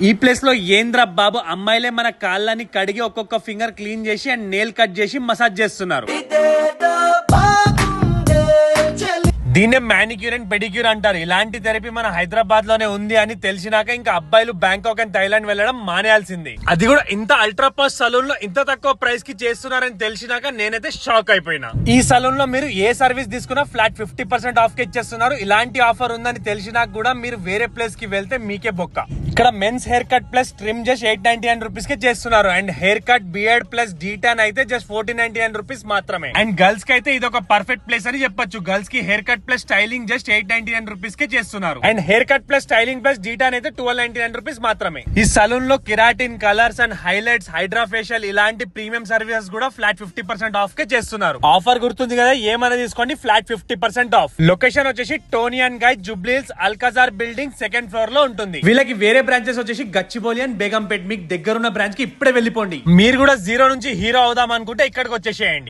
ఈ ప్లేస్ లో ఏంద్ర బాబు అమ్మాయిలే మన కాళ్ళని కడిగి ఒక్కొక్క ఫింగర్ క్లీన్ చేసి అండ్ నెయిల్ కట్ చేసి మసాజ్ చేస్తున్నారు. దీన్నే మ్యానిక్యూర్ అండ్ పెడిక్యూర్ అంటారు. ఇలాంటి థెరపీ మన హైదరాబాద్ లోనే ఉంది అని తెలిసినాక ఇంకా అబ్బాయిలు బ్యాంకాక్ అండ్ థైలాండ్ వెళ్ళడం మానేయాల్సింది. అది కూడా ఇంత అల్ట్రా పాష్ సలూన్ లో ఇంత తక్కువ ప్రైస్ కి చేస్తున్నారని తెలిసినాక నేనైతే షాక్ అయిపోయినా. ఈ సలూన్ లో మీరు ఏ సర్వీస్ తీసుకున్నా ఫ్లాట్ 50% ఆఫ్ కి ఇచ్చేస్తున్నారు. ఇలాంటి ఆఫర్ ఉందని తెలిసినాక కూడా మీరు వేరే ప్లేస్ కి వెళ్తే మీకే బొక్క. ఇక్కడ men's hair cut plus trim just 899 rupees కి చేస్తున్నారు. And hair cut beard plus detan అయితే జస్ట్ 1499 రూపీస్ మాత్రమే. అండ్ గర్ల్స్ కి అయితే ఇది ఒక పర్ఫెక్ట్ ప్లేస్ అని చెప్పొచ్చు. గర్ల్స్ కి hair cut plus styling just 899 rupees కే చేస్తున్నారు. And hair cut plus styling plus detan అయితే 1299 రూపీస్ మాత్రమే. ఈ సలూన్ లో keratin, colours and highlights, hydra facial ఇలాంటి ప్రీమియం సర్వీసెస్ కూడా ఫ్లాట్ 50% ఆఫ్ కే చేస్తున్నారు. ఆఫర్ గుర్తుంది కదా, ఏమైనా తీసుకోండి ఫ్లాట్ 50% ఆఫ్. లొకేషన్ వచ్చేసి Toni and Guy Jubilee Hills Alcazar building 2nd floor లో ఉంటుంది. వీళ్ళకి వేరే బ్రాంచెస్ వచ్చేసి గచ్చిబౌలి అండ్ బేగంపేట్. మీకు దగ్గరున్న బ్రాంచ్ కి ఇప్పుడే వెళ్ళిపోండి. మీరు కూడా జీరో నుంచి హీరో అవుదాం అనుకుంటే ఇక్కడికి వచ్చేసేయండి.